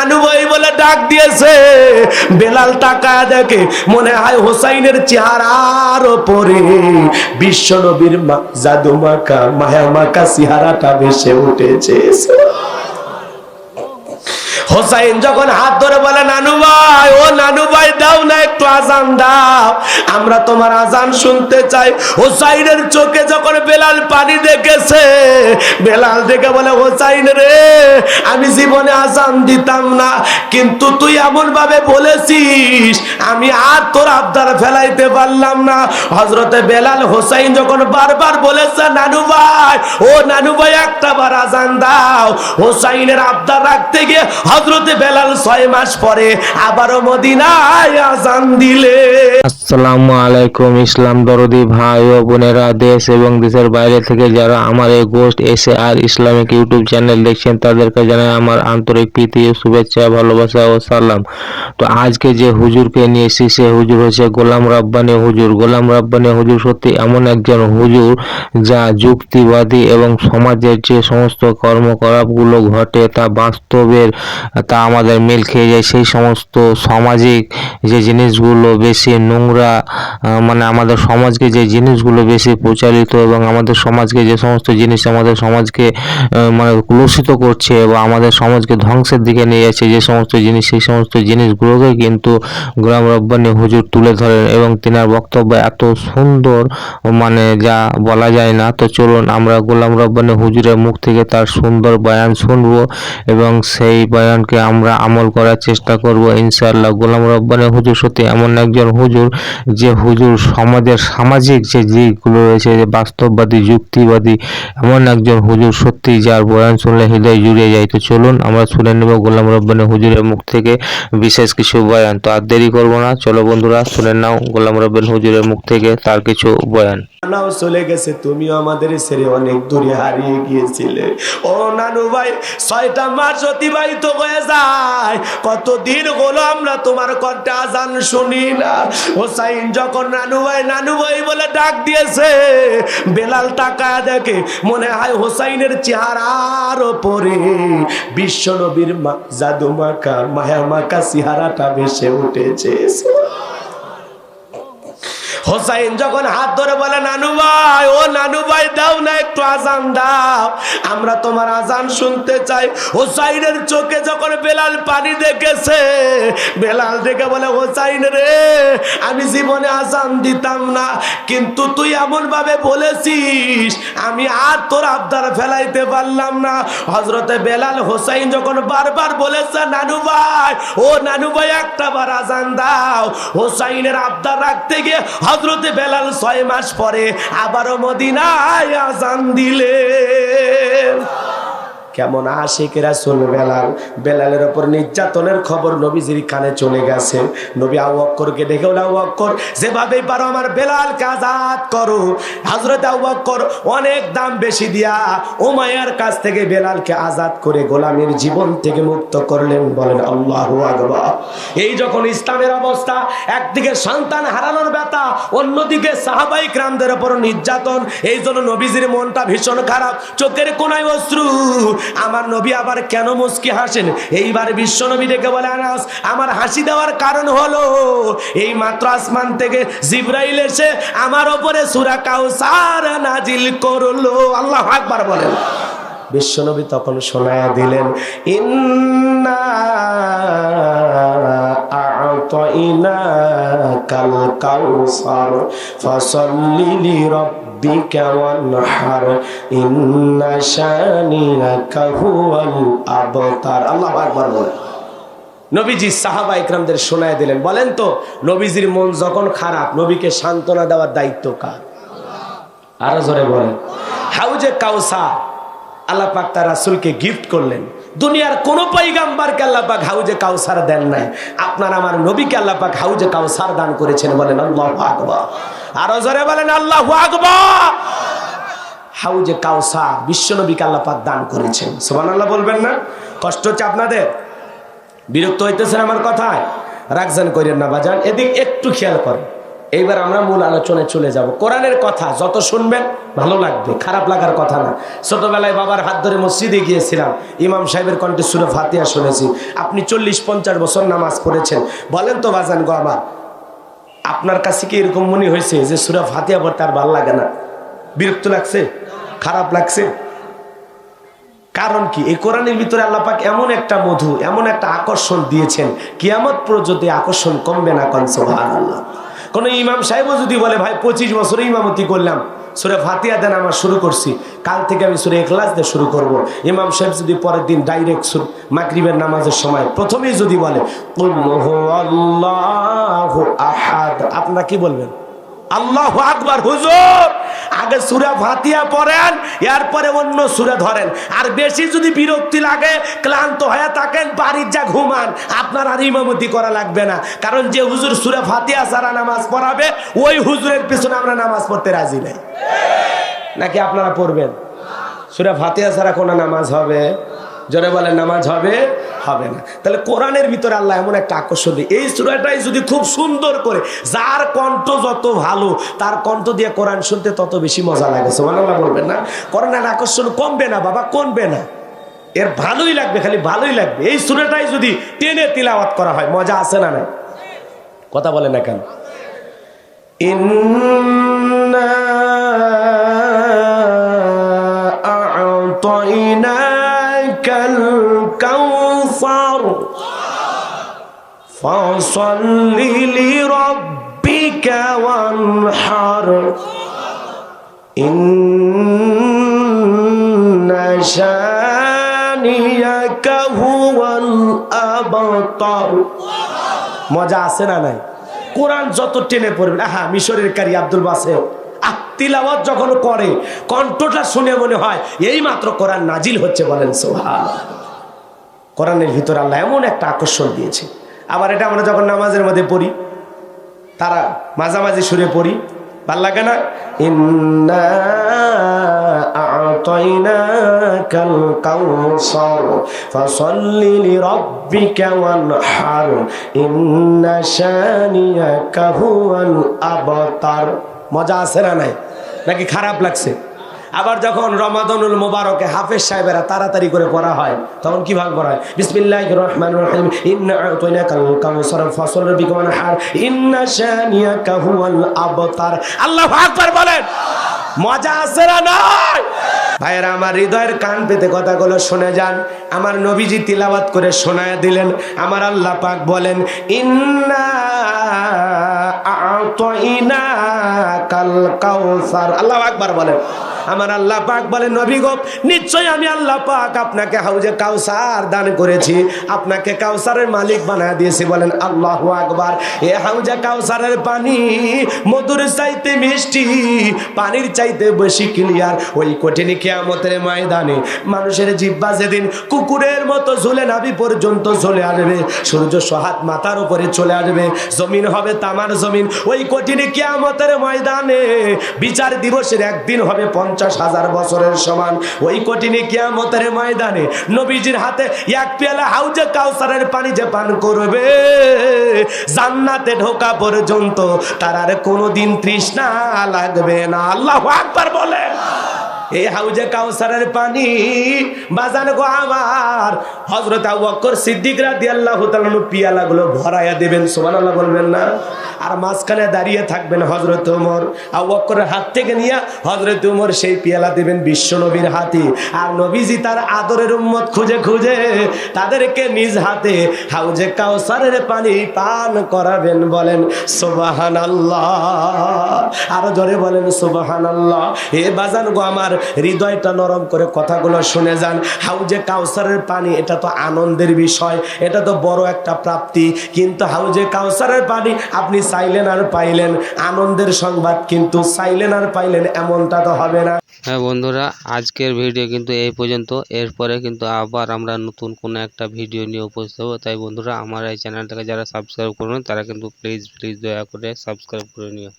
নানু ভাই বলে ডাক দিয়েছে। বেলাল তাকায় দেখে মনে হয় হোসাইনের চেহারার উপরে বিশ্ব নবীর জাদু মাখা মায়া মাখা চেহারাটা ভেসে উঠেছে। হোসাইন যখন হাত ধরে বলে নানু ভাই, ও নানু ভাই দাও না একটু আজান দাও, আমরা তোমার আজান শুনতে চাই। হোসাইনের চোখে যখন বেলাল পানি দেখেছে, বেলাল দেখে বলে হোসাইন রে, আমি জীবনে আজান দিতাম না, কিন্তু তুই এমন ভাবে বলেছিস আমি আর তোর আবদার ফেলাইতে পারলাম না। হযরতে বেলাল হোসাইন যখন বারবার বলেছে নানু ভাই, ও নানু ভাই একটা বার আজান দাও, হোসাইনের আবদার রাখতে গিয়ে হযরতে বেলাল 6 মাস পরে আবারও মদিনায় আজান দিলে। আসসালামু আলাইকুম ইসলাম দরদি ভাই ও বোনেরা, দেশ এবং দেশের বাইরে থেকে যারা আমার এই ghost SAR Islamic YouTube channel দেখছেন তাদেরকে জানাই আমার আন্তরিক প্রীতি ও শুভেচ্ছা, ভালোবাসা ও সালাম। তো আজকে যে হুজুরকে নিয়ে এসেছি সে হুজুর হচ্ছে গোলাম রাব্বানী হুজুর। গোলাম রাব্বানী হুজুর সত্যি এমন একজন হুজুর যা যুক্তিবাদী এবং সমাজের যে সমস্ত কর্মকলাপগুলো ঘটে তা বাস্তবের তা আমাদের মিল খেয়ে যায়। সেই সমস্ত সামাজিক যে জিনিসগুলো বেশি নোংরা, মানে আমাদের সমাজকে যে জিনিসগুলো বেশি প্রচারিত এবং আমাদের সমাজকে যে সমস্ত জিনিস আমাদের সমাজকে মানে কলুষিত করছে এবং আমাদের সমাজকে ধ্বংসের দিকে নিয়ে যাচ্ছে যে সমস্ত জিনিস, সেই সমস্ত জিনিসগুলোকে কিন্তু গোলাম রাব্বানী হুজুর তুলে ধরেন এবং তিনার বক্তব্য এত সুন্দর মানে যা বলা যায় না। তো চলুন আমরা গোলাম রাব্বানী হুজুরের মুখ থেকে তার সুন্দর বয়ান শুনবো এবং সেই বয়ানকে আমরা আমল করার চেষ্টা করব ইনশাআল্লাহ। গোলাম রাব্বানী হুজুর সত্যি এমন একজন হুজুর যে হুজুর সমাজের সামাজিক যে দিকগুলো রয়েছে, যে বাস্তববাদী যুক্তিবাদী এমন একজন হুজুর সত্যি যার বয়ান শুনলে হৃদয় জুড়ে যায়। তো চলুন আমরা শুনে নেব গোলাম রাব্বানী হুজুরের মুখ থেকে বিশেষ কিছু বয়ান। তো আর দেরি করবো না, চলো বন্ধুরা শুনে নাও গোলাম রাব্বানী হুজুরের মুখ থেকে তার কিছু বয়ান। নাও চলে গেছে, তুমিও আমাদের ছেড়ে অনেক দূরে হারিয়ে গিয়েছিলে। ও নানু ভাই 6টা মাস অতিবাহিত হয়ে যায়, কতদিন হলো আমরা তোমার কণ্ঠে আজান শুনি না। হোসাইন যখন নানু ভাই বলে ডাক দিয়েছে, বেলাল তাকায় দেখে মনে হয় হোসাইনের চেহারার উপরে বিশ্ব নবীর জাদু মাখা মায়া মাখা চেহারাটা ভেসে উঠেছে। হোসাইন যখন হাত ধরে বলে নানু ভাই, ও নানু ভাই দাও না একটু আজান দাও, আমরা তোমার আজান শুনতে চাই। হোসাইনের চোখে যখন বেলাল পানি দেখেছে, বেলাল দেখে বলে হোসাইন রে, আমি জীবনে আজান দিতাম না, কিন্তু তুই এমন ভাবে বলেছিস আমি আর তোর আবদার ফেলাইতে পারলাম না। হযরতে বেলাল হোসাইন যখন বারবার বলেছে নানু ভাই, ও নানু ভাই একটা বার আজান দাও, হোসাইনের আবদার রাখতে গিয়ে হযরতে বেলাল 6 মাস পরে আবারও মদিনায় আজান দিলেন। কেমন আশিক রাসূল বেলাল। বেলালের উপর নির্যাতনের খবর নবীজির কানে চলে গেছে। নবী আবু বকরকে ডেকে বলে, আবু বকর যেভাবেই পারো আমার বেলালকে আজাদ করো। হযরত আবু বকর অনেক দাম বেশি দিয়া উমাইয়ার কাছ থেকে বেলালকে আজাদ করে গোলামের জীবন থেকে মুক্ত করলেন। বলেন আল্লাহু আকবার। এই যখন ইসলামের অবস্থা, একদিকে সন্তান হারানোর ব্যথা, অন্যদিকে সাহাবায়ে কেরামদের উপর নির্যাতন, এই জন্য নবীজির মনটা ভীষণ খারাপ, চোখের কোনায় অশ্রু। আমার নবী আবার কেন মুস্কি হাসেন? এইবার বিশ্ব নবী ডেকে বলে, আনাস আমার হাসি দেওয়ার কারণ হলো এই মাত্র আসমান থেকে জিবরাইল এসে আমার উপরে সূরা কাউসার নাজিল করলো। আল্লাহু আকবার বলেন। বিশ্ব নবী তখন শোনায়া দিলেন, ইন্না আ'তাইনাকাল কাউসার ফাসাল্লি লিরাব্বিকা ওয়ানহার ইন্না শানিয়াকা হুয়াল আবতার। আল্লাহু আকবার বলেন। নবীজি সাহাবা ইকরামদের শোনায় দিলেন। বলেন তো, নবীজির মন যখন খারাপ, নবীকে সান্ত্বনা দেওয়ার দায়িত্ব কার? আরো জোরে বলেন। হাউজে কাউসার আল্লাহ পাক তার রাসূলকে গিফট করলেন। দুনিয়ার কোন পয়গম্বরকে আল্লাহ পাক হাউজে কাউসার দেন নাই, আপনার আমার নবীকে আল্লাহ পাক হাউজে কাউসার দান করেছেন। বলেন আল্লাহু আকবার। আরো জোরে বলেন আল্লাহু আকবার। হাউজে কাউসার বিশ্ব নবীকে আল্লাহ পাক দান করেছেন। সুবহানাল্লাহ বলবেন না? কষ্ট হচ্ছে আপনাদের? বিরক্ত হইতেছেন আমার কথায়? রাগজান করেন না বাজান, এদিক একটু খেয়াল করেন। এইবার আমরা মূল আলোচনায় চলে যাব। কোরআনের কথা যত শুনবেন ভালো লাগবে, খারাপ লাগার কথা না। ছোটবেলায় বাবার হাত ধরে মসজিদে গিয়েছিলাম, ইমাম সাহেবের কণ্ঠে সূরা ফাতিহা শুনেছি। আপনি 40-50 বছর নামাজ পড়েছেন, বলেন তো বাজান গো আমার, আপনার কাছে কি এরকম মনে হয়েছে যে সূরা ফাতিহা পড়তে আর ভালো লাগে না? বিরক্ত লাগছে, খারাপ লাগছে? কারণ কি? এই কোরআনের ভিতরে আল্লাহ পাক এমন একটা মধু, এমন একটা আকর্ষণ দিয়েছেন, কিয়ামত পর্যন্ত আকর্ষণ কমবে না। কোন সুবহানাল্লাহ। কোন ইমাম সাহেবও যদি বলে ভাই 25 বছর ইমামতি করলাম, সূরা ফাতিহা দেন আমার শুরু করছি, কাল থেকে আমি সূরা ইখলাস দিয়ে শুরু করব, ইমাম সাহেব যদি পরের দিন ডাইরেক্ট মাগরিবের নামাজের সময় প্রথমেই যদি বলে কুল হুয়াল্লাহু আহাদ, আপনারা কি বলবেন? আল্লাহু আকবার। হুজুর আগে সূরা ফাতিহা পড়েন, এরপরে অন্য সূরা ধরেন। আর বেশি যদি বিরক্তি লাগে, ক্লান্ত হয়ে থাকেন, বাড়ির যা ঘুমান, আপনার আর ইমামতি করা লাগবে না। কারণ যে হুজুর সূরা ফাতিহা ছাড়া নামাজ পড়াবে, ওই হুজুরের পিছনে আমরা নামাজ পড়তে রাজি নাই। নাকি আপনারা পড়বেন? সূরা ফাতিহা ছাড়া কোন নামাজ হবে? জোরে বলেন, নামাজ হবে? হবে না। তাহলে কোরআনের ভিতরে আল্লাহ এমন একটা আকর্ষণ দিয়ে, এই সূরাটাই যদি খুব সুন্দর করে, যার কণ্ঠ যত ভালো তার কণ্ঠ দিয়ে কোরআন শুনতে তত বেশি মজা লাগে। সুবহানাল্লাহ বলবেন না? কোরআনের আকর্ষণ কমবে না বাবা, কমবে না, এর ভালোই লাগবে, খালি ভালোই লাগবে। এই সূরাটাই যদি টেনে তিলাওয়াত করা হয়, মজা আছে না? না কথা বলে না কেন? ইন্না আ'তাইনাকাল কাউসার ফাসাল্লি লিরাব্বিকা ওয়ানহার ইন্না শানিয়াকা হুয়াল আবতার। মজা আছে না নাই? কোরআন যত টেনে পড়বেন, আহা মিশরের কারি আব্দুল বাসেত তিলাওয়াত যখন করে, কণ্ঠটা শুনে মনে হয় এই মাত্র কোরআন নাজিল হচ্ছে। বলেন সুবহানাল্লাহ। কোরআনের ভিতর আল্লাহ এমন একটা আকর্ষণ দিয়েছে। আবার এটা আমরা যখন নামাজের মধ্যে পড়ি, তারা মাঝামাঝি সুরে পড়ি, ভাল লাগে না? ইন্না আ'তাইনাকাল কাউসার ফাসাল্লি লিরাব্বিকা ওয়ানহার ইন্না শানিয়াকা হুয়াল আবতার। মজা আছে না নাই? নাকি খারাপ লাগছে? আবার যখন রমাদানুল মুবারকে হাফেজ সাহেবেরা তাড়াতাড়ি করে পড়া হয়, তখন কিভাবে পড়া হয়? বিসমিল্লাহির রহমানির রহিম ইন্না আ'তাইনাকাল কাউসার ফাসাল্লি লিরাব্বিকা ওয়ানহার ইন্না শানিয়াকা হুয়াল আবতার। আল্লাহু আকবার বলেন। মজা আছে না নাই? ভাইয়েরা আমার, হৃদয়ের কান পেতে কথাগুলো শুনে যান। আমার নবীজি তিলাওয়াত করে শোনায় দিলেন। আমার আল্লাহ পাক বলেন ইন্না আ'তাইনাকাল কাউসার। আল্লাহু আকবার বলেন। আমার আল্লাহ পাক বলেন, নবী গো, নিশ্চয় আমি আল্লাহ পাক আপনাকে হাউজে কাউসার দান করেছি, আপনাকে কাউসারের মালিক বানায় দিয়েছি। বলেন আল্লাহু আকবার। এ হাউজে কাউসারের পানি মধুর চাইতে মিষ্টি, পানির চাইতে বেশি ক্লিয়ার। ওই কঠিন কিয়ামতের ময়দানে মানুষের জিহ্বা যেদিন কুকুরের মতো ঝুলে নাভি পর্যন্ত চলে আসবে, সূর্য সহাত মাথার উপরে চলে আসবে, জমিন হবে তামার জমিন। ওই কঠিন কিয়ামতের ময়দানে বিচার দিবসের একদিন হবে 50,000 বছরের সমান। ওই কঠিন কিয়ামতের ময়দানে নবীজির হাতে এক পেয়ালা হাউজে কাউসারের পানি যে পান করবে, জান্নাতে ঢোকা পর্যন্ত তার আর কোনোদিন তৃষ্ণা লাগবে না। আল্লাহু আকবার বলে। এই হাউজে কাউসারের পানি বাজান গো আমার, হযরত আবু বকর সিদ্দিক রাদিয়াল্লাহু তাআলা পিয়ালাগুলো ভরাইয়া দিবেন। সুবহানাল্লাহ বলবেন না? আর মাঝখানে দাঁড়িয়ে থাকবেন হযরত ওমর। আবু বকরের হাত থেকে নিয়ে হযরত ওমর সেই পিয়ালা দিবেন বিশ্ব নবীর হাতে। আর নবীজি তার আদরের উম্মত খুঁজে খুঁজে তাদেরকে নিজ হাতে হাউজে কাউসারের পানি পান করাবেন। বলেন সুবহানাল্লাহ। আরো জোরে বলেন সুবহানাল্লাহ। এ বাজান গো আমার, হৃদয়টা নরম করে কথাগুলো শুনে যান। হাউজে কাউসারের পানি, এটা তো আনন্দের বিষয়, এটা তো বড় একটা প্রাপ্তি। কিন্তু হাউজে কাউসারের পানি আপনি চাইলেন আর পাইলেন, আনন্দের সংবাদ, কিন্তু চাইলেন আর পাইলেন এমনটা তো হবে না। হ্যাঁ বন্ধুরা, আজকের ভিডিও কিন্তু এই পর্যন্ত। এরপরে কিন্তু আবার আমরা নতুন কোনো একটা ভিডিও নিয়ে উপস্থিত হবো। তাই বন্ধুরা, আমার এই চ্যানেলটাকে যারা সাবস্ক্রাইব করবেন তারা কিন্তু প্লিজ দয়া করে সাবস্ক্রাইব করে নিও।